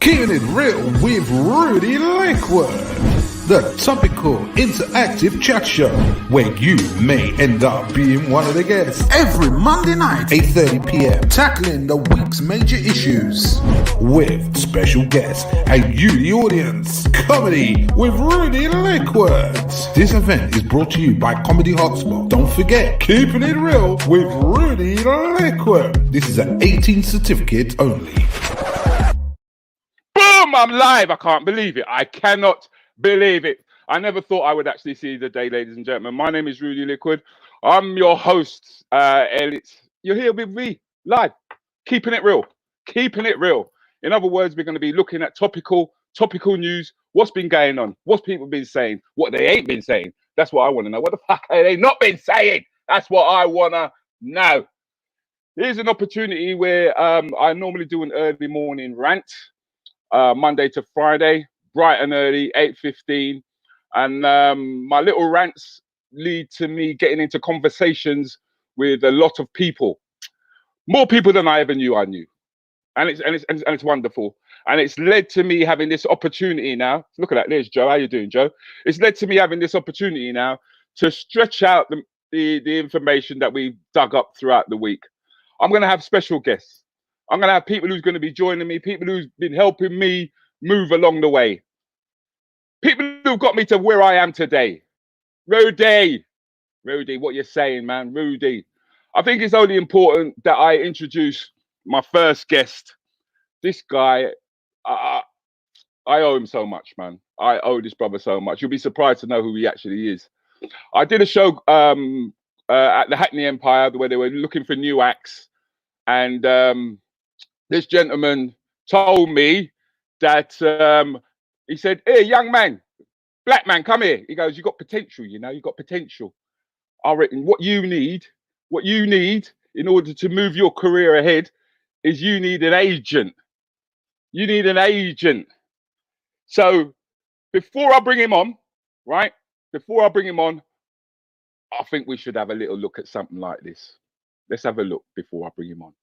Keeping it real with Rudi Lickwood, the topical interactive chat show where you may end up being one of the guests. Every Monday night, 8:30 p.m, tackling the week's major issues with special guests and you, the audience. Comedy with Rudi Lickwood. This event is brought to you by Comedy Hotspot. Don't forget, Keeping It Real with Rudi Lickwood. This is an 18 certificate only. I'm live. I can't believe it. I cannot believe it. I never thought I would actually see the day, ladies and gentlemen. My name is Rudi Lickwood. I'm your host. You're here with me live, keeping it real, keeping it real. In other words, we're going to be looking at topical news. What's been going on? What's people been saying? What they ain't been saying? That's what I want to know. What the fuck have they not been saying? That's what I want to know. Here's an opportunity where I normally do an early morning rant. Monday to Friday, bright and early, 8:15. And my little rants lead to me getting into conversations with a lot of people. More people than I ever knew I knew. And it's wonderful. And it's led to me having this opportunity now. Look at that. There's Joe. How you doing, Joe? It's led to me having this opportunity now to stretch out the information that we've dug up throughout the week. I'm going to have special guests. I'm going to have people who's going to be joining me, people who's been helping me move along the way. People who've got me to where I am today. Rudi, what you saying, man? Rudi. I think it's only important that I introduce my first guest. This guy, I owe him so much, man. I owe this brother so much. You'll be surprised to know who he actually is. I did a show at the Hackney Empire where they were looking for new acts. And this gentleman told me that he said, "Hey, young man, black man, come here." He goes, "You got potential, you know, you got potential. I reckon what you need in order to move your career ahead is you need an agent. You need an agent." So before I bring him on, right? Before I bring him on, I think we should have a little look at something like this. Let's have a look before I bring him on.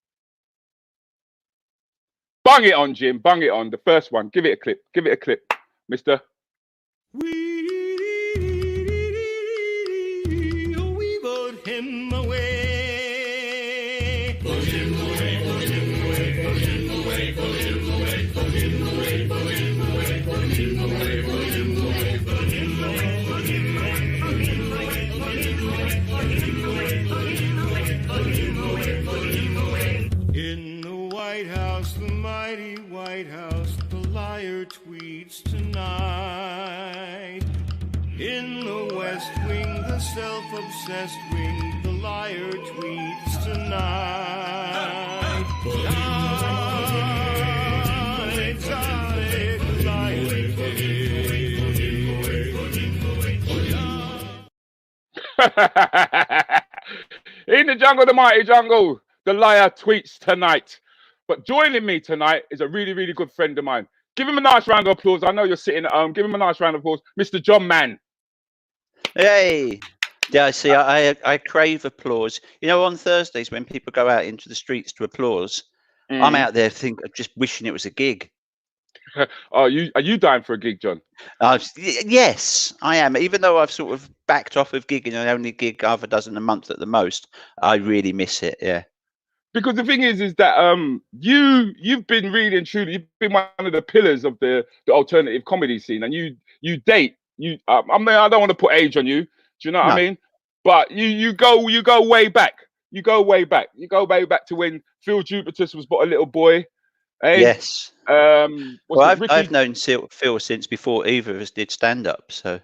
Bung it on, Jim. Bung it on. The first one. Give it a clip. Give it a clip, mister. We put him away. Put him away, put him away, put him away, put him away, put him away, put him away, put him away, put him away, put him away, put him away, put him away, put him away, put him away, put him away, put him away, put him away. In the White House, the mighty White House, the liar tweets tonight. In the West Wing, the self-obsessed wing, the liar tweets tonight. In the jungle, the mighty jungle, the liar tweets tonight. But joining me tonight is a really, really good friend of mine. Give him a nice round of applause. I know you're sitting at home. Give him a nice round of applause. Mr. John Mann. Hey. Yeah, see, I crave applause. You know, on Thursdays when people go out into the streets to applause, I'm out there just wishing it was a gig. Are you dying for a gig, John? Yes, I am. Even though I've sort of backed off of gigging and only gig half a dozen a month at the most, I really miss it, yeah. Because the thing is that you've been really and truly, you've been one of the pillars of the alternative comedy scene, and you date. I mean, I don't want to put age on you. Do you know what I mean? But you go way back. You go way back. You go way back to when Phil Jupitus was but a little boy. Eh? Yes. I've known Phil since before either of us did stand up. So.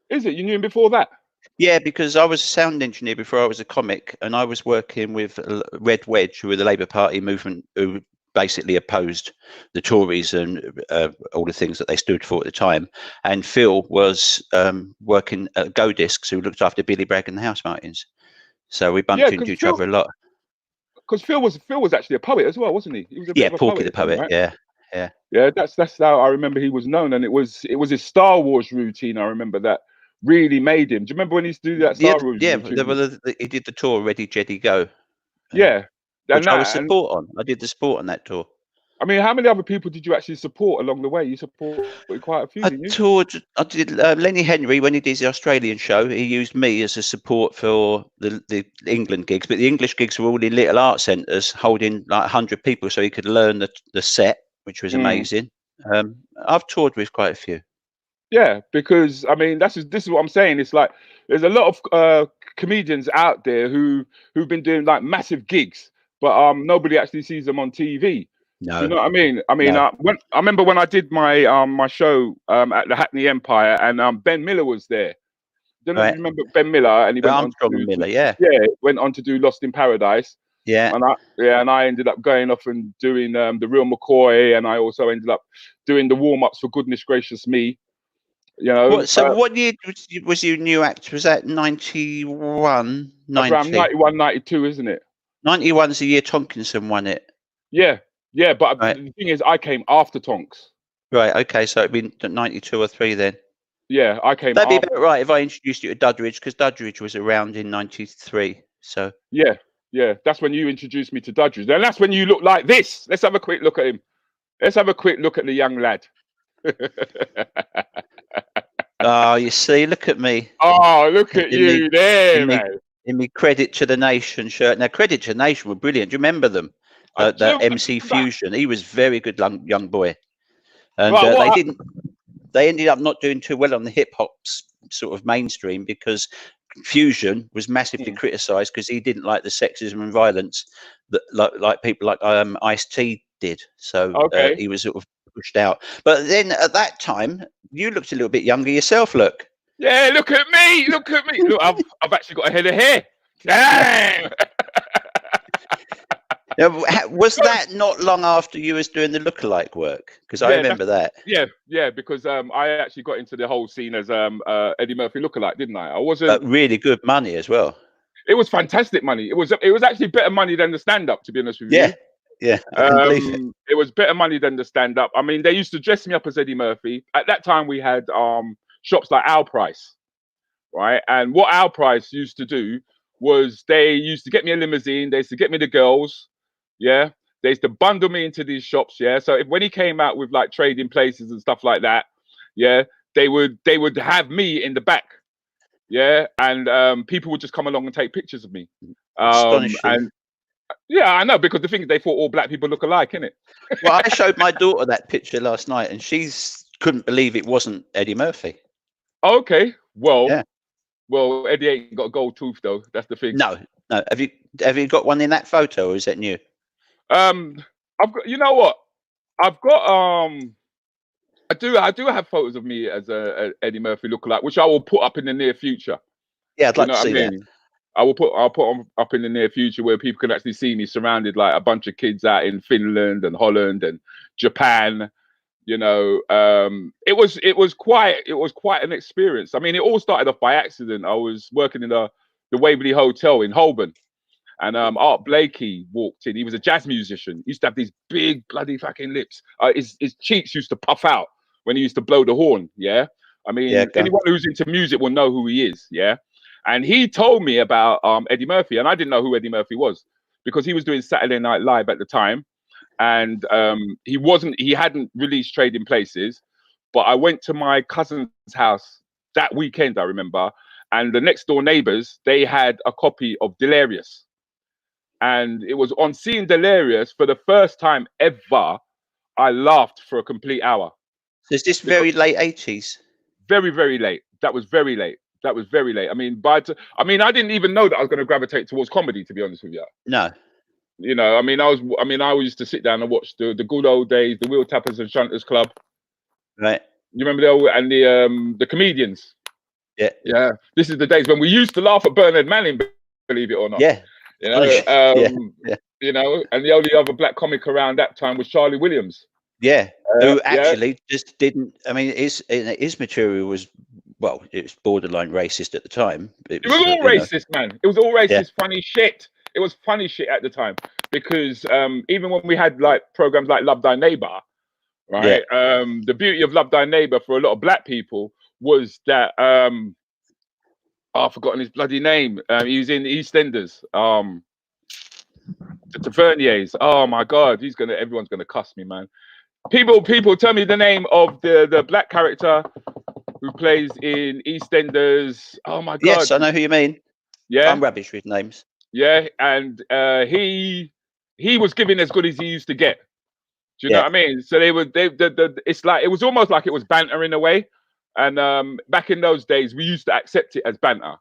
Is it? You knew him before that? Yeah, because I was a sound engineer before I was a comic, and I was working with Red Wedge, who were the Labour Party movement, who basically opposed the Tories and all the things that they stood for at the time. And Phil was working at Go Discs, who looked after Billy Bragg and the House Martins. So we bumped into each other a lot. Because Phil was actually a poet as well, wasn't he? He was a bit of a Porky the poet. Right? Yeah. Yeah, that's how I remember he was known, and it was his Star Wars routine. I remember that really made him. Do you remember when he used to do that Star Wars routine? He did the tour Ready Jedi Go. Yeah, which I was support on. I did the support on that tour. I mean, how many other people did you actually support along the way? You supported quite a few, I didn't you? toured. I did Lenny Henry when he did the Australian show. He used me as a support for the England gigs, but the English gigs were all in little art centres holding like 100 people, so he could learn the set, which was amazing. I've toured with quite a few. Yeah, because I mean, this is what I'm saying. It's like there's a lot of comedians out there who've been doing like massive gigs, but nobody actually sees them on TV. No. Do you know what I mean? I mean, No. when I remember when I did my my show at the Hackney Empire, and Ben Miller was there. Don't know if you remember Ben Miller, and he went on Armstrong to and Miller, went on to do Lost in Paradise. Yeah. And I ended up going off and doing the Real McCoy, and I also ended up doing the warm-ups for Goodness Gracious Me. You know. So what year was you new act? Was that 91, 90? Around 91, 92, isn't it? 91 is the year Tonkinson won it. Yeah, but the thing is, I came after Tonks. Right, okay, so it'd been 92 or 3 then. Yeah, I came That'd after. be about right if I introduced you to Dudridge, because Dudridge was around in 93. So yeah, that's when you introduced me to Dudridge. And that's when you look like this. Let's have a quick look at him. Let's have a quick look at the young lad. Oh, you see, look at me. Oh, look at you there, man. In me Credit to the Nation shirt. Now, Credit to the Nation were brilliant. Do you remember them? The MC Fusion. He was very good young boy. And they ended up not doing too well on the hip hop sort of mainstream because Fusion was massively criticised because he didn't like the sexism and violence that like people like Ice-T did. So he was sort of pushed out. But then at that time, you looked a little bit younger yourself. Look. Yeah, look at me. Look, I've actually got a head of hair. Damn. Was that not long after you was doing the lookalike work? Because I remember that. Yeah, because I actually got into the whole scene as Eddie Murphy lookalike, didn't I? I wasn't really good money as well. It was fantastic money. It was actually better money than the stand-up, to be honest with you. Yeah, I can believe it. It was better money than the stand-up. I mean, they used to dress me up as Eddie Murphy. At that time, we had shops like Our Price, right? And what Our Price used to do was they used to get me a limousine. They used to get me the girls. Yeah, they used to bundle me into these shops. Yeah, so when he came out with like Trading Places and stuff like that, yeah, they would have me in the back. Yeah, and people would just come along and take pictures of me. Astonishing. And yeah, I know, because the thing is, they thought all black people look alike, innit? Well, I showed my daughter that picture last night, and she couldn't believe it wasn't Eddie Murphy. Okay, well, Eddie ain't got a gold tooth though. That's the thing. No. Have you got one in that photo, or is that new? I've got. You know what? I've got. I do have photos of me as a Eddie Murphy lookalike, which I will put up in the near future. Yeah, I'd like to see that. I'll put them up in the near future where people can actually see me surrounded like a bunch of kids out in Finland and Holland and Japan. You know, it was quite an experience. I mean, it all started off by accident. I was working in the Waverley Hotel in Holborn, and Art Blakey walked in. He was a jazz musician. He used to have these big bloody fucking lips. His cheeks used to puff out when he used to blow the horn. Yeah, I mean, anyone who's into music will know who he is. Yeah. And he told me about Eddie Murphy, and I didn't know who Eddie Murphy was because he was doing Saturday Night Live at the time, and he hadn't released Trading Places. But I went to my cousin's house that weekend, I remember, and the next door neighbors, they had a copy of Delirious, and it was on seeing Delirious for the first time ever. I laughed for a complete hour. So is this very late 80s? Very, very late. That was very late. I mean, I didn't even know that I was going to gravitate towards comedy, to be honest with you. No. You know, I used to sit down and watch the good old days, the Wheel Tappers and Shunters Club. Right. You remember the comedians? Yeah. Yeah. This is the days when we used to laugh at Bernard Manning, believe it or not. Yeah. You know, you know, and the only other black comic around that time was Charlie Williams. Yeah. Who actually just didn't. I mean, his material was. Well, it was borderline racist at the time. It was all racist, man. It was all racist, funny shit. It was funny shit at the time because even when we had like programs like Love Thy Neighbor, right? Yeah. The beauty of Love Thy Neighbor for a lot of black people was that I've forgotten his bloody name. He was in EastEnders. The Taverniers. Oh my God, everyone's gonna cuss me, man. People, tell me the name of the black character who plays in EastEnders. Oh my God. Yes, I know who you mean. Yeah. I'm rubbish with names. Yeah, and he was giving as good as he used to get. Do you know what I mean? So it's like it was almost like it was banter in a way. And back in those days, we used to accept it as banter.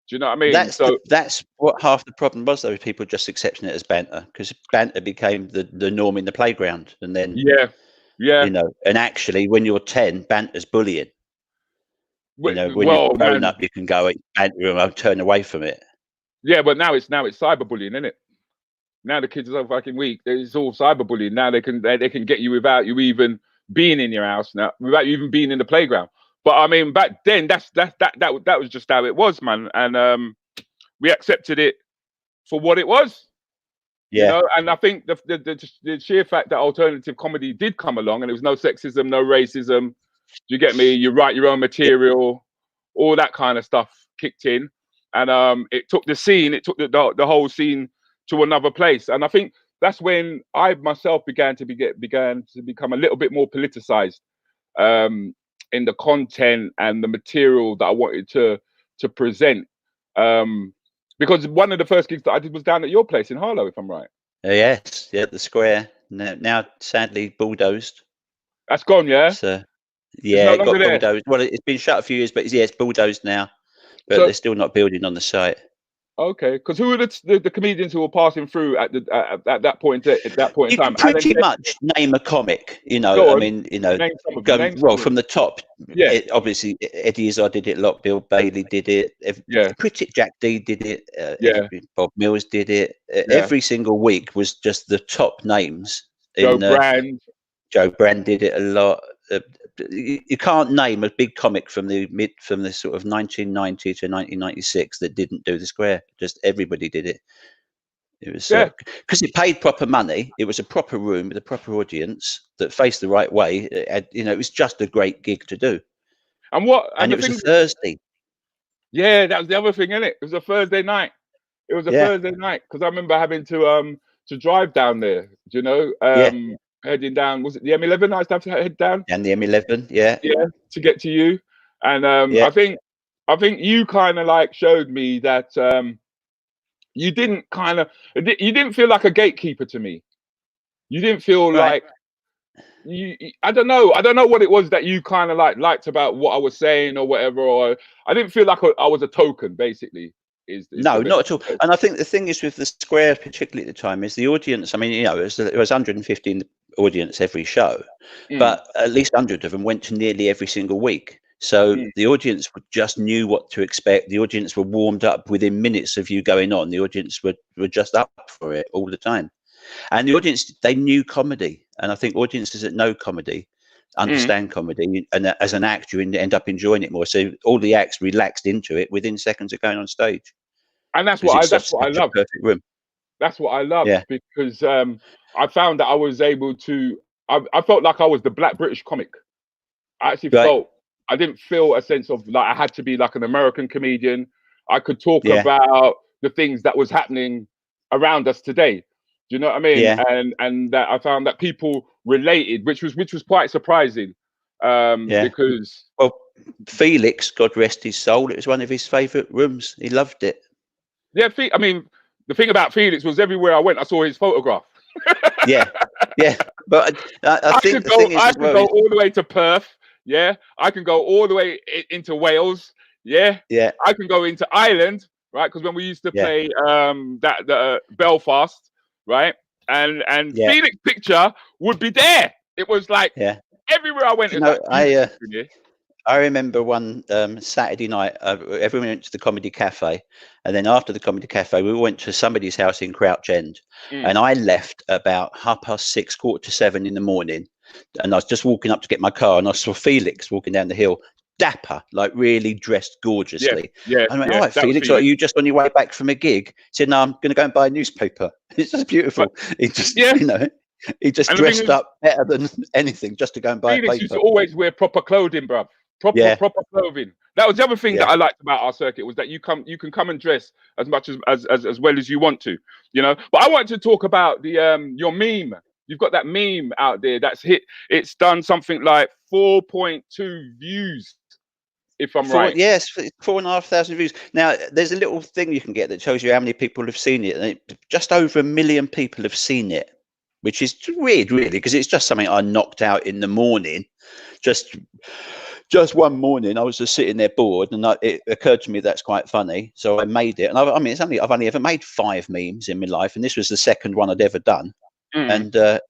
Do you know what I mean? That's what half the problem was, though, people just accepting it as banter, because banter became the norm in the playground. And then, yeah, you know, and actually, when you're 10, banter's bullying. You know, when you're grown up, you can go banter and turn away from it. Yeah, but now it's cyberbullying, isn't it? Now the kids are so fucking weak. It's all cyberbullying. Now they can get you without you even being in your house, now without you even being in the playground. But I mean, back then, that was just how it was, man. And we accepted it for what it was. Yeah. You know? And I think the sheer fact that alternative comedy did come along, and there was no sexism, no racism. Do you get me? You write your own material, all that kind of stuff kicked in, and it took the scene, it took the whole scene to another place. And I think that's when I myself began to become a little bit more politicized. In the content and the material that I wanted to present, because one of the first gigs that I did was down at your place in Harlow, if I'm right. Yes, yeah, the square. Now sadly bulldozed. That's gone, yeah. So, yeah, it got bulldozed. Well, it's been shut a few years, but it's bulldozed now. But they're still not building on the site. Okay, because who were the comedians who were passing through at that point in time? You pretty much name a comic, you know. I mean, you know, from the top. Yeah, obviously Eddie Izzard did it a lot. Bill Bailey did it. Critic Jack D did it. Bob Mills did it. Every single week was just the top names. Joe Brand did it a lot. You can't name a big comic from the sort of 1990 to 1996 that didn't do the square. Just everybody did it. It was because it paid proper money. It was a proper room with a proper audience that faced the right way. It was just a great gig to do. And it was a Thursday. Yeah, that was the other thing, innit? It was a Thursday night. Thursday night because I remember having to drive down there. Do you know? Heading down, was it the M11? I used to have to head down. And the M11, yeah, to get to you. And I think you kind of like showed me that you didn't feel like a gatekeeper to me. You didn't feel like I don't know what it was that you kind of liked about what I was saying or whatever. Or I didn't feel like I was a token, basically. No, not at all. And I think the thing is with the square, particularly at the time, is the audience. I mean, you know, it was 115 audience every show, but at least 100 of them went to nearly every single week. So the audience just knew what to expect. The audience were warmed up within minutes of you going on. The audience were just up for it all the time. And the audience, they knew comedy. And I think audiences that know comedy understand comedy, and as an actor you end up enjoying it more. So all the acts relaxed into it within seconds of going on stage. And that's what I love. Perfect room. That's what I love, because I found that I was able to. I felt like I was the Black British comic. I actually I didn't feel a sense of like I had to be like an American comedian. I could talk about the things that was happening around us today. Do you know what I mean? Yeah. And that I found that people related, which was quite surprising. Because Felix, God rest his soul, it was one of his favourite rooms. He loved it. Yeah, I mean, the thing about Felix was everywhere I went, I saw his photograph. yeah. But I think I can go all the way to Perth. Yeah, I can go all the way into Wales. Yeah, I can go into Ireland, right? Because when we used to play Belfast, right, and Felix picture would be there. It was like everywhere I went. I remember one Saturday night, everyone went to the Comedy Cafe, and then after the Comedy Cafe, we went to somebody's house in Crouch End, and I left about 6:30, 6:45 in the morning, and I was just walking up to get my car, and I saw Felix walking down the hill, dapper, like really dressed gorgeously. I went, all right, Felix, are you just on your way back from a gig? He said, no, I'm going to go and buy a newspaper. It's just beautiful. He just, he just dressed up better than anything just to go and buy a paper. Felix used to always wear proper clothing, bruv. Yeah. proper clothing. That was the other thing Yeah. that I liked about our circuit, was that you can come and dress as much as well as you want to, you know. But I wanted to talk about the your meme. You've got that meme out there that's hit. It's done something like 4.2 views, if I'm right. Yes, 4,500 views. Now, there's a little thing you can get that tells you how many people have seen it. And just over 1 million people have seen it, which is weird, really, because it's just something I knocked out in the morning. Just one morning, I was just sitting there bored, and it occurred to me that's quite funny. So I made it. And I mean, I've only ever made 5 memes in my life, and this was the second one I'd ever done. And and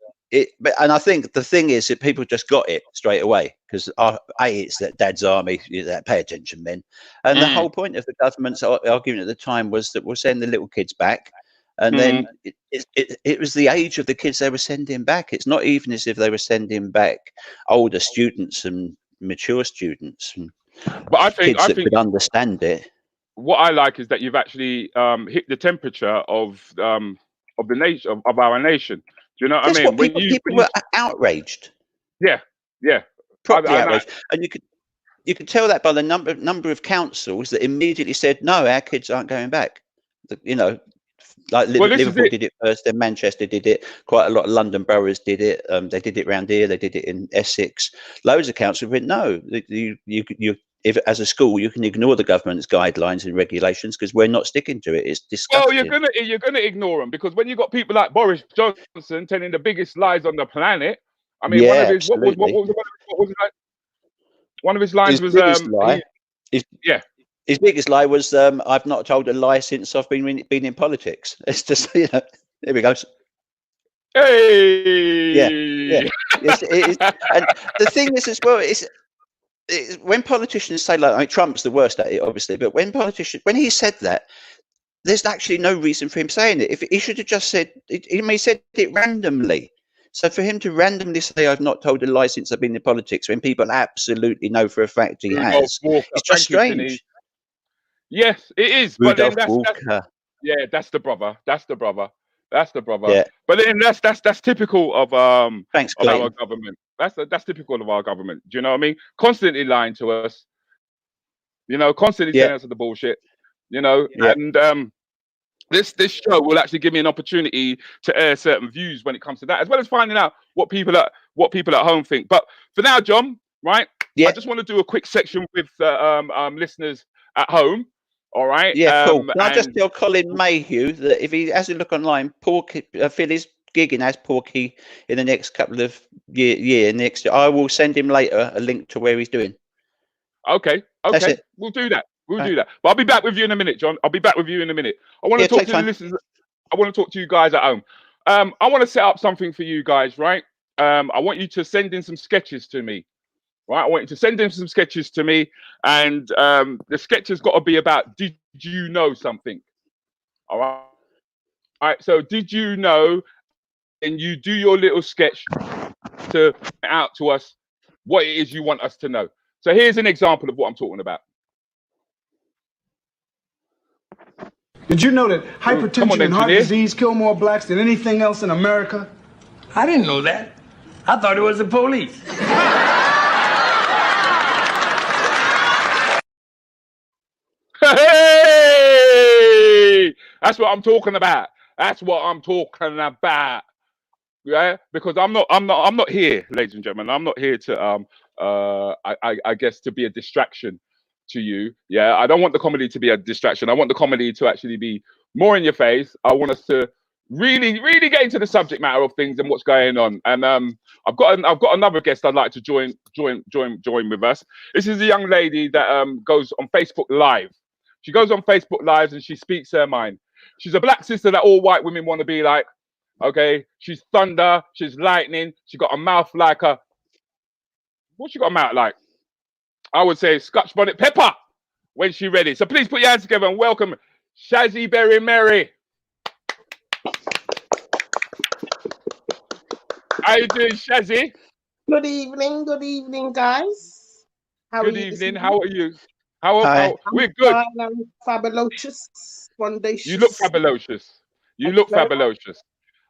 I think the thing is that people just got it straight away, because it's that Dad's Army, that pay attention, men. And the whole point of the government's argument at the time was that we'll send the little kids back. And then it was the age of the kids they were sending back. It's not even as if they were sending back older students and mature students. But I think kids that could understand it. What I like is that you've actually hit the temperature of the nation, of our nation. Do you know what I mean? People were outraged. Yeah. Properly outraged. And you could tell that by the number of councils that immediately said, no, our kids aren't going back. You know, like Liverpool did it first, then Manchester did it. Quite a lot of London boroughs did it. They did it round here. They did it in Essex. Loads of councils went, no, if as a school you can ignore the government's guidelines and regulations because we're not sticking to it. It's disgusting. Well, you're gonna ignore them, because when you got people like Boris Johnson telling the biggest lies on the planet. I mean, yeah, one of his lines was his biggest lie was I've not told a lie since I've been in politics. It's just, you know, there we go. Hey, yeah. Yes, it is. And the thing is as well, it's when politicians say, like, I mean, Trump's the worst at it, obviously, but when he said that, there's actually no reason for him saying it. If he should have just said, he said it randomly. So for him to randomly say, I've not told a lie since I've been in politics, when people absolutely know for a fact he has, it's just strange. Yes, it is. Rudolph but then Walker. That's the brother. Yeah. But then that's typical of our government. That's typical of our government. Do you know what I mean? Constantly lying to us. You know, constantly telling us the bullshit. You know, and this show will actually give me an opportunity to air certain views when it comes to that, as well as finding out what people at home think. But for now, John, right? Yeah. I just want to do a quick section with listeners at home. All right. Yeah, cool. Can I just tell Colin Mayhew that if he has a look online, Phil is gigging as Porky in the next couple of next year. I will send him later a link to where he's doing. Okay. We'll do that. Do that. But I'll be back with you in a minute, John. I'll be back with you in a minute. I want to talk to the listeners. I want to talk to you guys at home. I want to set up something for you guys, right? I want you to send in some sketches to me. Right, I want you to send in some sketches to me, and the sketch has got to be about, did you know something? All right. So, did you know? And you do your little sketch to out to us what it is you want us to know. So, here's an example of what I'm talking about. Did you know that hypertension and heart disease kill more blacks than anything else in America? I didn't know that. I thought it was the police. Hey! That's what I'm talking about. Yeah, because I'm not here, ladies and gentlemen. I'm not here to I guess to be a distraction to you. Yeah, I don't want the comedy to be a distraction. I want the comedy to actually be more in your face. I want us to really get into the subject matter of things and what's going on. And I've got another guest I'd like to join with us. This is a young lady that goes on Facebook Live. She goes on Facebook Lives and she speaks her mind. She's a black sister that all white women want to be like. Okay, she's thunder, she's lightning, she got a mouth like a... What's she got a mouth like? I would say Scotch bonnet pepper when she's ready. So please put your hands together and welcome Shazzy Berry Mary. How you doing, Shazzy? Good evening, guys. Good evening. How are you? How we're good. I'm fabulous. One day. You look fabulous.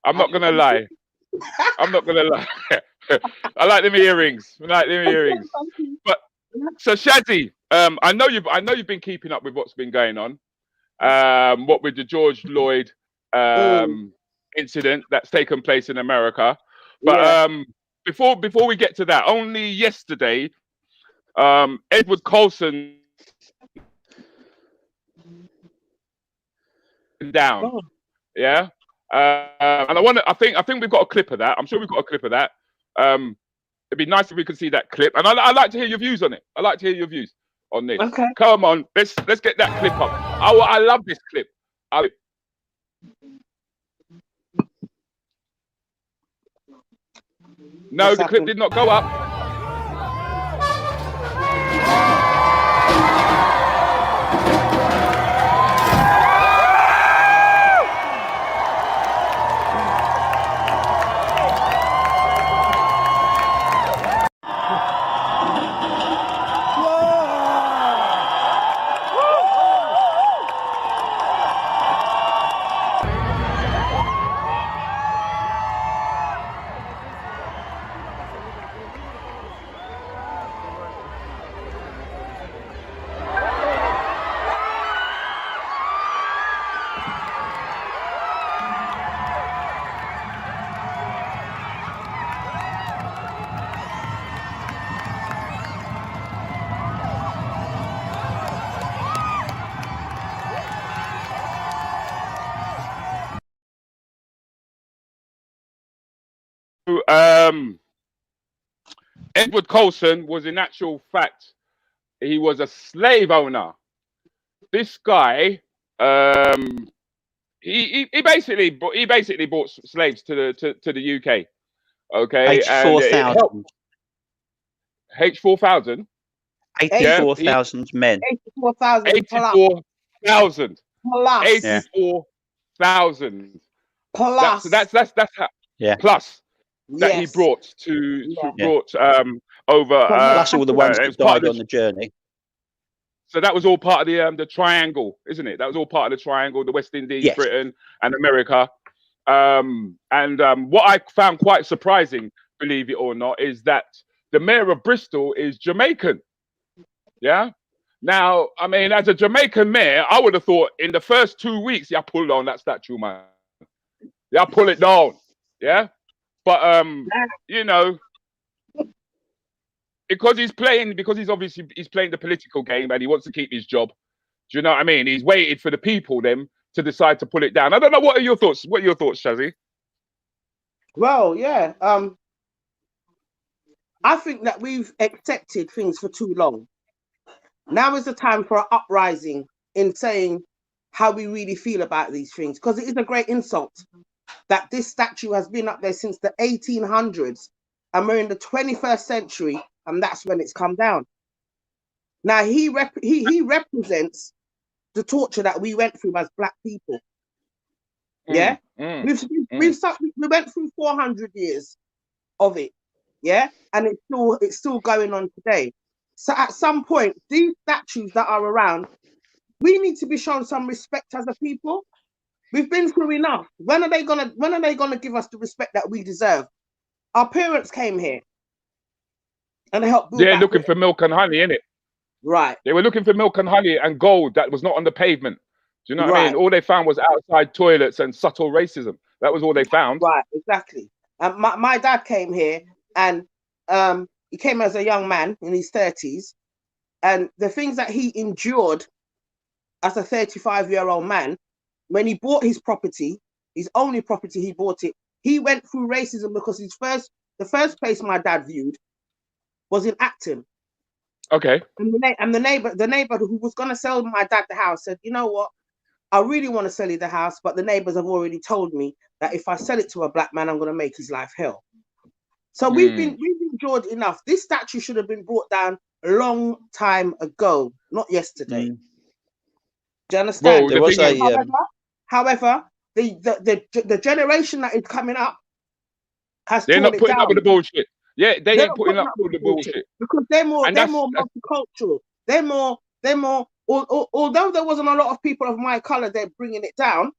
I'm not gonna lie. I like them earrings. But So Shazzy, I know you've been keeping up with what's been going on. What with the George Floyd incident that's taken place in America. But before we get to that, only yesterday, Edward Colson down. Oh. Yeah. And I think we've got a clip of that. I'm sure we've got a clip of that. It'd be nice if we could see that clip. And I'd like to hear your views on it. I'd like to hear your views on this. Okay. Come on, let's get that clip up. I love this clip. No, What's the clip happened? did not go up. Edward Colson was, in actual fact, he was a slave owner. This guy, he basically brought slaves to the UK. Okay, H4,000. H4,000. 84,000 men. 84,000. 84,000. Plus. 84,000. Plus. That's how. Yeah. Plus that he Yes. brought over. Plus all the ones that died on the journey. So that was all part of the triangle, isn't it? That was all part of the triangle: the West Indies, Yes. Britain, and America. What I found quite surprising, believe it or not, is that the mayor of Bristol is Jamaican. Yeah. Now, I mean, as a Jamaican mayor, I would have thought in the first 2 weeks, yeah, pull down that statue, man. Yeah, pull it down. Yeah. But you know, because he's playing the political game and he wants to keep his job. Do you know what I mean? He's waited for the people then to decide to pull it down. I don't know. What are your thoughts? What are your thoughts, Shazzy? Well, yeah. I think that we've accepted things for too long. Now is the time for an uprising in saying how we really feel about these things, because it is a great insult that this statue has been up there since the 1800s and we're in the 21st century and that's when it's come down. Now he represents the torture that we went through as black people. Yeah, we went through 400 years of it. Yeah, and it's still going on today. So at some point, these statues that are around, we need to be shown some respect as a people. We've been through enough. When are they gonna give us the respect that we deserve? Our parents came here and helped build. They're looking for milk and honey, innit? Right. They were looking for milk and honey and gold that was not on the pavement. Do you know what I mean? All they found was outside toilets and subtle racism. That was all they found. Right, exactly. And my dad came here, and he came as a young man in his 30s, and the things that he endured as a 35-year-old man, when he bought his property, his only property, he bought it. He went through racism because the first place my dad viewed was in Acton. Okay. And the neighbor who was going to sell my dad the house said, you know what? I really want to sell you the house, but the neighbors have already told me that if I sell it to a black man, I'm going to make his life hell. So we've endured enough. This statue should have been brought down a long time ago, not yesterday. Do you understand? Well, however, the generation that is coming up has they're not putting down. up with the bullshit. Yeah, they ain't putting up with the bullshit because they're more multicultural. They're more. Although there wasn't a lot of people of my color, they're bringing it down.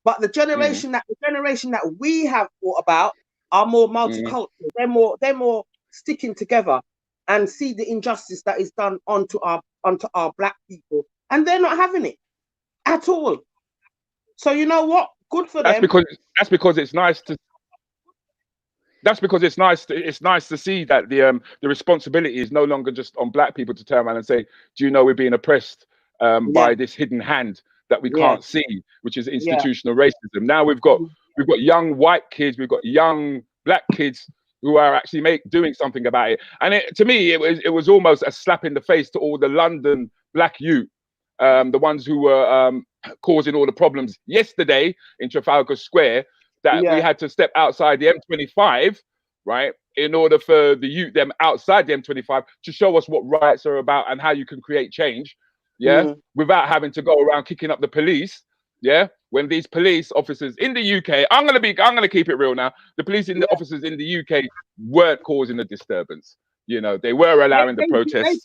But the generation that we have thought about are more multicultural. They're more sticking together. and see the injustice that is done onto our black people, and they're not having it at all. So you know what? Good for them. That's because it's nice to. That's because it's nice to see that the responsibility is no longer just on black people to turn around and say, do you know we're being oppressed by this hidden hand that we can't see, which is institutional racism. Now we've got young white kids, we've got young black kids who are actually doing something about it. And to me, it was almost a slap in the face to all the London black youth, the ones who were causing all the problems yesterday in Trafalgar Square, that we had to step outside the M25, right, in order for the youth them outside the M25 to show us what riots are about and how you can create change, without having to go around kicking up the police, when these police officers in the UK, I'm gonna keep it real now. The police officers in the UK weren't causing the disturbance. You know, they were allowing the protests.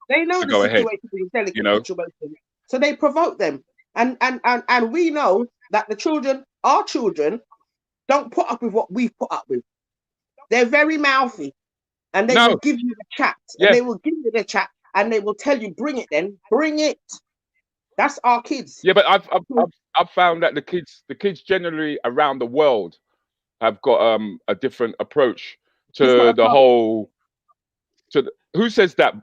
They know the situation is a delicate situation, so they provoke them, and we know that the children. Our children don't put up with what we've put up with. They're very mouthy, and they will give you the chat. And they will give you the chat, and they will tell you, "Bring it, then bring it." That's our kids. Yeah, but I've found that the kids generally around the world have got a different approach to the whole. Who says that?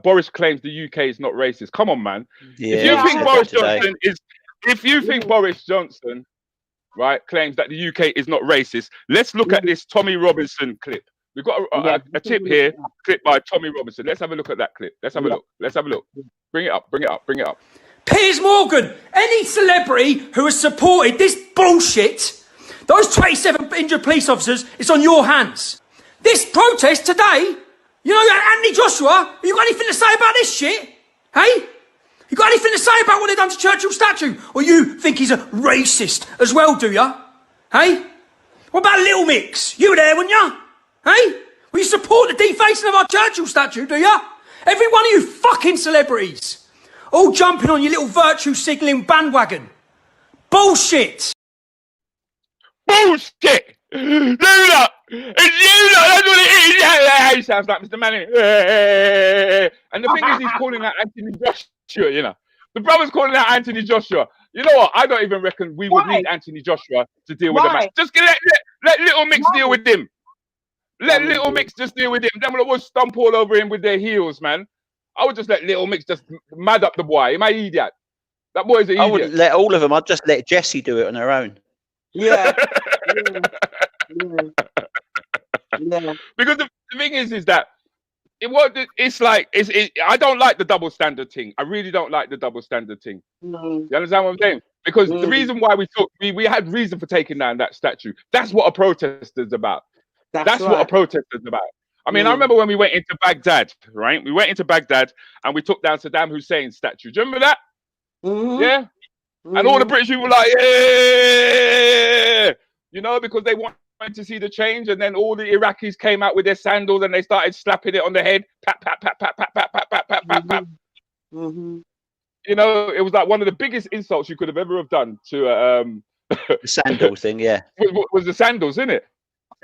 Boris claims the UK is not racist. Come on, man. Yeah, if you think Boris Johnson, right, claims that the UK is not racist, let's look at this Tommy Robinson clip. We've got a tip here, clip by Tommy Robinson. Let's have a look at that clip. Let's have a look. Bring it up. Piers Morgan, any celebrity who has supported this bullshit, those 27 injured police officers, it's on your hands. This protest today, you know, Anthony Joshua, you got anything to say about this shit? Hey? You got anything to say about what they've done to Churchill's statue? Or you think he's a racist as well, do ya? Hey? What about Little Mix? You were there, weren't ya? Hey? Will you support the defacing of our Churchill statue, do ya? Every one of you fucking celebrities. All jumping on your little virtue signalling bandwagon. Bullshit! Bullshit! Lula! It's you lot, that's what it is! Yeah, he sounds like Mr. Manning. And the thing is, he's calling out Anthony Joshua, you know. The brother's calling out Anthony Joshua. You know what? I don't even reckon we would need Anthony Joshua to deal with the man. Just let Little Mix deal with him. Let Little Mix just deal with him. Then we'll stomp all over him with their heels, man. I would just let Little Mix just mad up the boy. Am I idiot? That boy's an idiot. I wouldn't let all of them. I'd just let Jessie do it on her own. Yeah. Because the thing is that I don't like the double standard thing. I really don't like the double standard thing. You understand what I'm saying? Because the reason why we had reason for taking down that statue. That's what a protest is about. That's what a protest is about. I mean, I remember when we went into Baghdad, right? We went into Baghdad and we took down Saddam Hussein's statue. Do you remember that? Yeah? And all the British people were like, yeah! You know, because they wanted to see the change, and then all the Iraqis came out with their sandals and they started slapping it on the head. Pat, pat, pat, pat, pat, pat, pat, pat, pat, pat, pat. You know, it was like one of the biggest insults you could have ever have done to the sandals thing, yeah. Was the sandals, isn't it?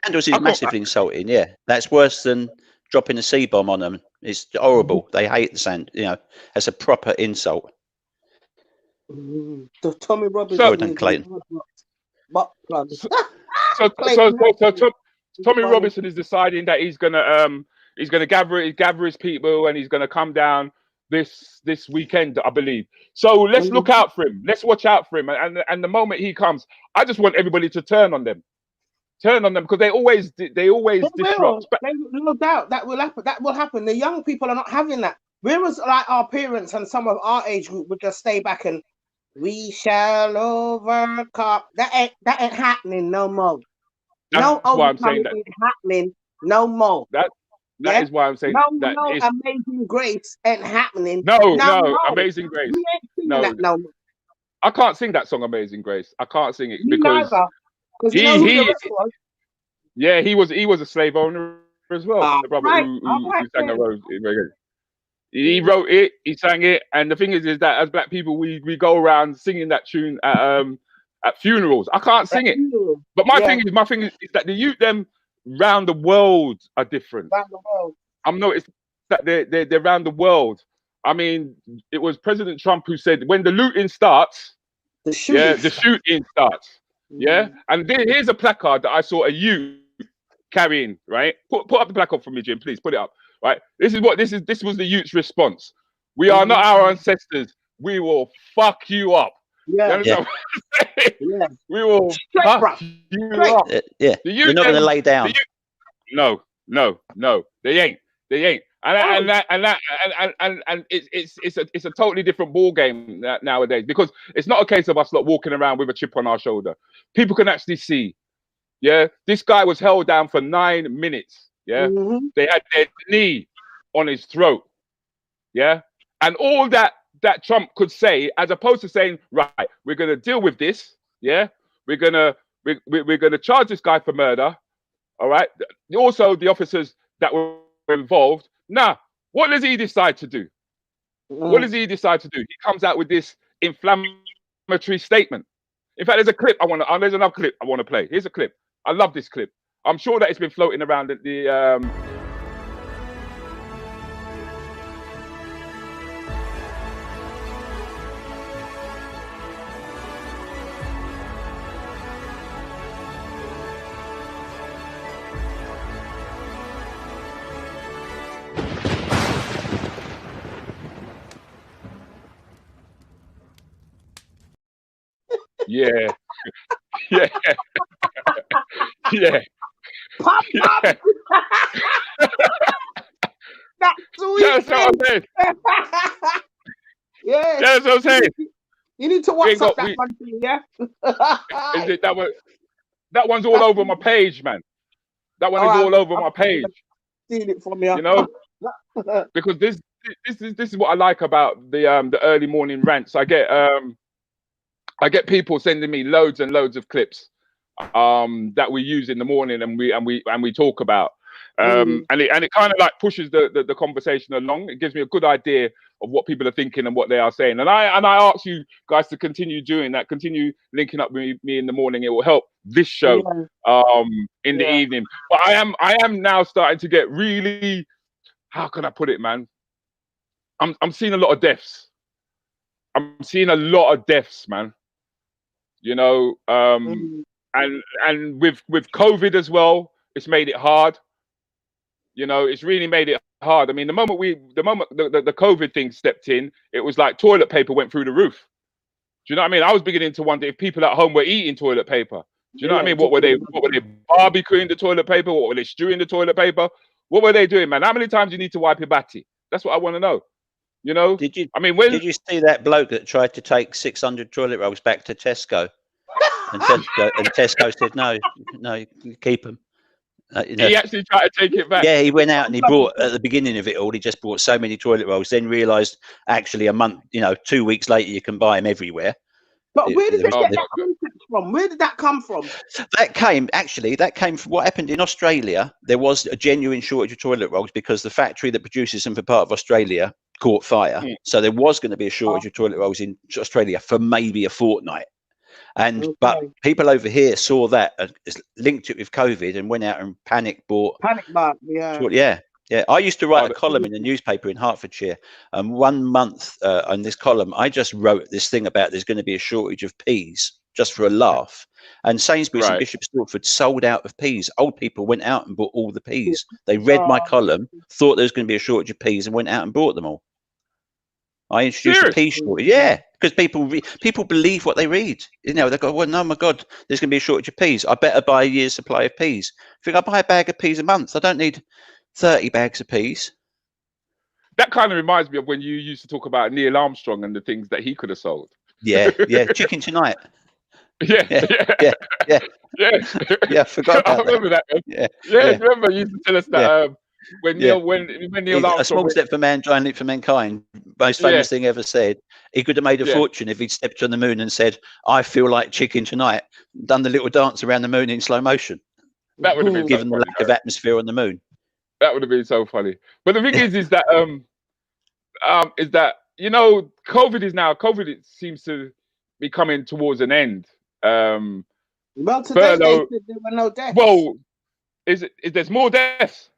Sandals is massively insulting, yeah. That's worse than dropping a C-bomb on them. It's horrible. They hate the sand, you know. That's a proper insult. The Tommy Robinson. Jordan Clayton. So Tommy Robinson is deciding that he's gonna gather his people and he's gonna come down this weekend, I believe. So let's look out for him. Let's watch out for him. And the moment he comes, I just want everybody to turn on them because they always disrupt. No doubt that will happen. That will happen. The young people are not having that. Whereas like our parents and some of our age group would just stay back and we shall overcome. That ain't happening no more. That's why I'm saying that ain't happening no more. That is why I'm saying that Amazing Grace ain't happening. No, Amazing Grace. We ain't singing that no more. I can't sing that song, Amazing Grace. I can't sing it he was a slave owner as well. The brother who sang a Rose. He wrote it, he sang it, and the thing is that as black people, we go around singing that tune at funerals. I can't sing it, but my thing is that the youth them round the world are different. I'm noticed that they're around the world. I mean, it was President Trump who said when the looting starts, the shooting starts. Yeah, and here's a placard that I saw a youth carrying. Right, put up the placard for me, Jim. Please put it up. Right, this was the youth's response. We are not our ancestors. We will fuck you up. Yeah. Yeah. We will fuck you up. Yeah. We're not going to lay down. No, they ain't. And it's a totally different ball game nowadays, because it's not a case of us not walking around with a chip on our shoulder. People can actually see. Yeah, this guy was held down for 9 minutes. Yeah, they had their knee on his throat. Yeah, and all that Trump could say, as opposed to saying, right, we're gonna deal with this. Yeah, we're gonna charge this guy for murder. All right. Also, the officers that were involved. Now, what does he decide to do? What does he decide to do? He comes out with this inflammatory statement. In fact, there's a clip there's another clip I want to play. Here's a clip. I love this clip. I'm sure that it's been floating around at the yeah. Yeah. Yeah. Pop. That's sweet. That's what I'm saying. Yeah. That's what I'm saying. You need to WhatsApp that one to me, yeah? Is it that one's all over my page, man. That one is all over my page. Seen it from you. You know? Because this is what I like about the early morning rants. I get people sending me loads and loads of clips that we use in the morning and we talk about. And it kind of like pushes the conversation along. It gives me a good idea of what people are thinking and what they are saying. And I ask you guys to continue doing that, continue linking up with me in the morning. It will help this show in the evening. But I am now starting to get really, how can I put it, man? I'm seeing a lot of deaths. I'm seeing a lot of deaths, man. You know, and with COVID as well, it's made it hard. You know, it's really made it hard. I mean, the moment the COVID thing stepped in, it was like toilet paper went through the roof. Do you know what I mean? I was beginning to wonder if people at home were eating toilet paper. Do you know what I mean? What were they barbecuing the toilet paper? What were they stewing the toilet paper? What were they doing, man? How many times do you need to wipe your batty? That's what I want to know. You know? Did you see that bloke that tried to take 600 toilet rolls back to Tesco? And Tesco said, no, you keep them. He actually tried to take it back. Yeah, he went out and he bought, at the beginning of it all, he just bought so many toilet rolls, then realised actually a month, 2 weeks later, you can buy them everywhere. But where did they get that concept from? Where did that come from? That came from what happened in Australia. There was a genuine shortage of toilet rolls because the factory that produces them for part of Australia caught fire. So there was going to be a shortage of toilet rolls in Australia for maybe a fortnight. But people over here saw that, linked it with COVID, and went out and bought. Yeah. I used to write a column in a newspaper in Hertfordshire, and 1 month on this column, I just wrote this thing about there's going to be a shortage of peas, just for a laugh. And Sainsbury's and Bishop Stortford sold out of peas. Old people went out and bought all the peas. They read my column, thought there was going to be a shortage of peas, and went out and bought them all. I introduced a pea shortage. Yeah, because people believe what they read. They go, well, no, my God, there's going to be a shortage of peas. I better buy a year's supply of peas. I think I buy a bag of peas a month. I don't need 30 bags of peas. That kind of reminds me of when you used to talk about Neil Armstrong and the things that he could have sold. Yeah, Chicken Tonight. Yeah. I forgot about I remember that. Remember you used to tell us that when Neil Armstrong, a small step for man, giant leap for mankind, most famous thing ever said. He could have made a fortune if he'd stepped on the moon and said, "I feel like chicken tonight," done the little dance around the moon in slow motion. That would have been given the lack of atmosphere on the moon. That would have been so funny. But the thing is that COVID seems to be coming towards an end. Well, today they said there were no deaths. Well, is there's more deaths?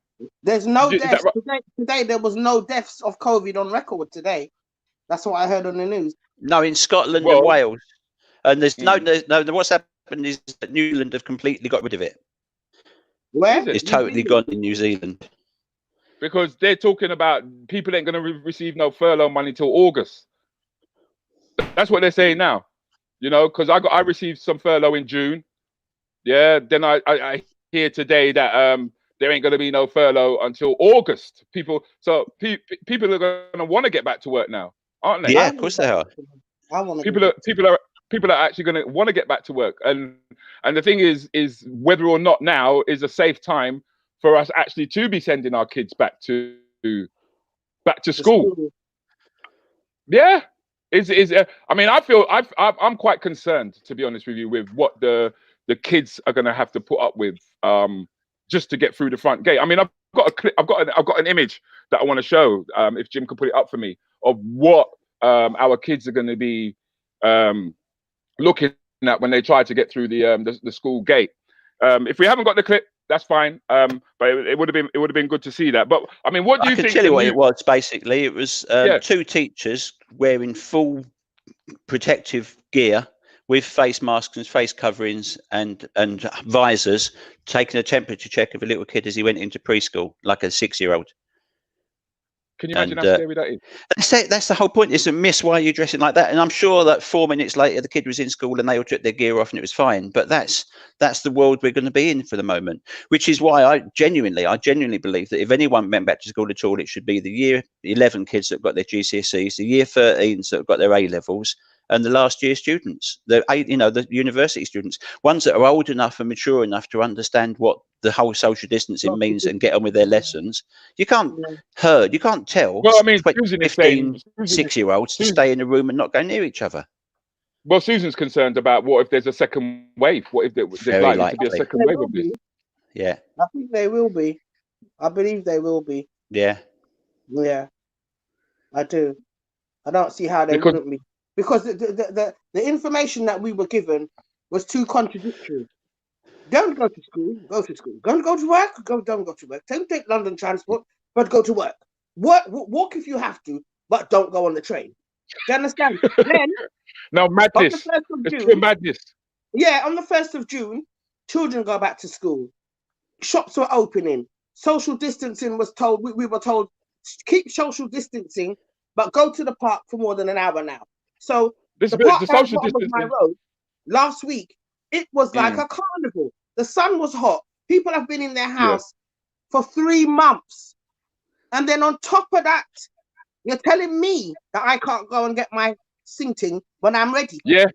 There's no Is that deaths right? today. There was no deaths of COVID on record today. That's what I heard on the news. No, in Scotland and Well, Wales, and there's no. mm. What's happened is that New Zealand have completely got rid of it. Where? Is it? It's totally gone in New Zealand. Because they're talking about people ain't going to receive no furlough money till August. That's what they're saying now. You know, because I received some furlough in June. Yeah, then I hear today that there ain't going to be no furlough until August. People are going to want to get back to work now, aren't they? Yeah, of course they are. I want People are actually going to want to get back to work, and the thing is whether or not now is a safe time for us actually to be sending our kids back to school. Yeah, I mean, I'm quite concerned, to be honest with you, with what the kids are going to have to put up with just to get through the front gate. I mean, I've got a clip, I've got an image that I want to show, if Jim could put it up for me, of what our kids are going to be looking at when they try to get through the school gate. If we haven't got the clip, that's fine. But it would have been good to see that. But I mean, what do you think? I can tell you what it was. Basically, it was two teachers wearing full protective gear with face masks and face coverings and visors, taking a temperature check of a little kid as he went into preschool, like a 6-year-old. Can you imagine how scary that is? That's the whole point. It's a miss. Why are you dressing like that? And I'm sure that 4 minutes later, the kid was in school and they all took their gear off and it was fine. But that's the world we're going to be in for the moment, which is why I genuinely believe that if anyone went back to school at all, it should be the year 11 kids that have got their GCSEs, the year 13s that have got their A levels, and the last year students, the university students, ones that are old enough and mature enough to understand what the whole social distancing means and get on with their lessons. You can't tell. Well, I mean, 15, 6-year-olds to stay in a room and not go near each other. Well, Susan's concerned about what if there's a second wave? What if there's likely to be a second wave of this? Yeah. I think they will be. I believe they will be. Yeah. Yeah. I do. I don't see how they wouldn't be. Because the information that we were given was too contradictory. Don't go to school, go to school. Don't go to work, don't go to work. Don't take London transport, but go to work. Walk if you have to, but don't go on the train. Do you understand? Then, no, madness. It's pure madness. Yeah, on the 1st of June, children go back to school. Shops were opening. Social distancing was told, we were told, keep social distancing, but go to the park for more than an hour now. So the social distancing. My road, last week, it was like a carnival. The sun was hot. People have been in their house for 3 months. And then on top of that, you're telling me that I can't go and get my sinting when I'm ready. Yeah.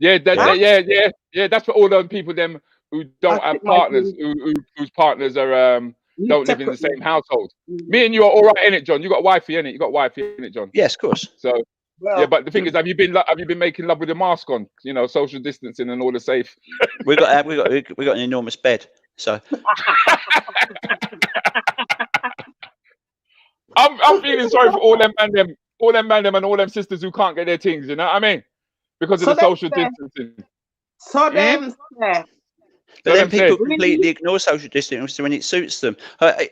That's for all those people who don't have partners, whose partners are don't live in the same household. Me and you are all right in it, John. You got wifey in it. You got wifey in it, John. Yes, of course. So. Well, yeah, but the thing is, have you been making love with a mask on? You know, social distancing and all the safe. we got an enormous bed, so. I'm feeling sorry for all them man and all them sisters who can't get their things. You know what I mean? Because of the social distancing. So them there. But then people completely ignore social distancing when it suits them.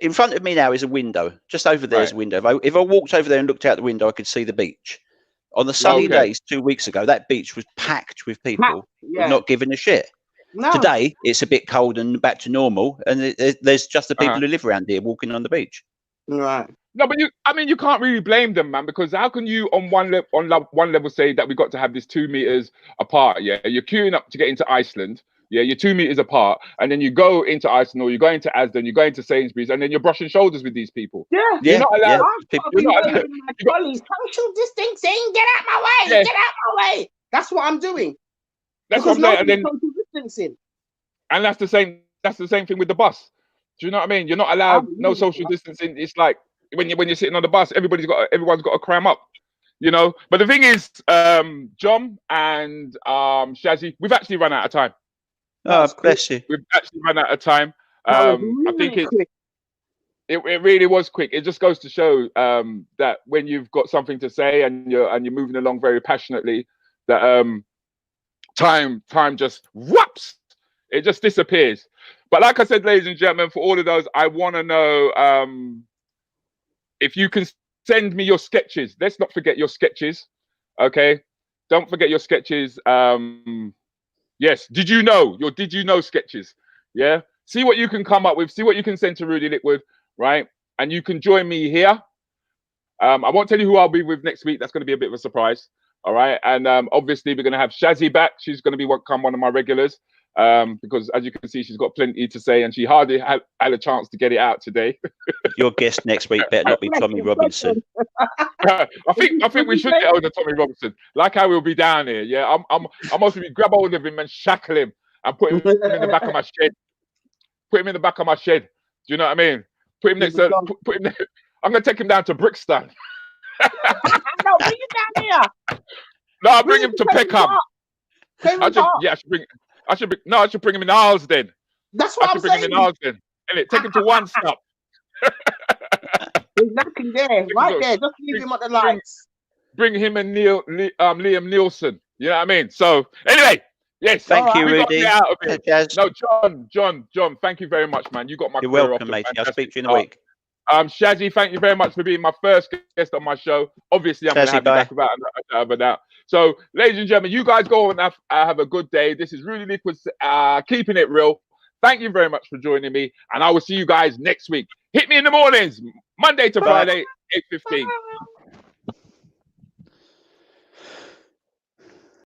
In front of me now is a window. Just over there is a window. If I walked over there and looked out the window, I could see the beach. On the sunny days 2 weeks ago, that beach was packed with people not giving a shit. No. Today, it's a bit cold and back to normal, and there's just the people who live around here walking on the beach. Right. No, but you can't really blame them, man, because how can you on one level say that we got to have this 2 meters apart? Yeah, you're queuing up to get into Iceland. Yeah, you're 2 meters apart, and then you go into Iceland, or you go into Asda, you go into Sainsbury's, and then you're brushing shoulders with these people. Yeah, you're not allowed. Social distancing. Get out my way! Yeah. Get out my way! That's what I'm doing. That's what I'm saying. And then social distancing. And that's the same. That's the same thing with the bus. Do you know what I mean? You're not allowed no social distancing. It's like when you're sitting on the bus, everyone's got to cram up. You know. But the thing is, John and Shazzy, we've actually run out of time. Oh, bless you. We've actually run out of time. I think it really was quick. It just goes to show that when you've got something to say and you're moving along very passionately, that time just whoops, it just disappears. But like I said, ladies and gentlemen, for all of those, I want to know if you can send me your sketches. Let's not forget your sketches. Okay, don't forget your sketches. Yes, did you know sketches? Yeah, see what you can come up with. See what you can send to Rudi Lickwood, right? And you can join me here. I won't tell you who I'll be with next week. That's going to be a bit of a surprise. All right, and obviously we're going to have Shazzy back. She's going to be one of my regulars. Because as you can see, she's got plenty to say, and she hardly had a chance to get it out today. Your guest next week better not be Tommy Robinson. I think we should get hold of Tommy Robinson, like how we'll be down here. Yeah, I'm also grab hold of him and shackle him and put him in the back of my shed. Put him in the back of my shed. Do you know what I mean? Put him next to. Put him. I'm gonna take him down to Brixton. No, bring him down here. No, I'll bring him to Peckham. I should bring him in Arlesden. That's what I'm saying. I should bring him in Arlesden. Take him to one stop. He's knocking there, right there. Just leave him at the lights. Bring him and Liam Nielsen. You know what I mean? So anyway, yes. Thank you, Rudi. No, John. Thank you very much, man. You got my. You're welcome, mate. I'll speak to you in a week. Shazzy, thank you very much for being my first guest on my show. Obviously, I'm going to have you back without a doubt. So, ladies and gentlemen, you guys go and have a good day. This is Rudi Lickwood keeping it real. Thank you very much for joining me, and I will see you guys next week. Hit me in the mornings, Monday to Friday, 8:15.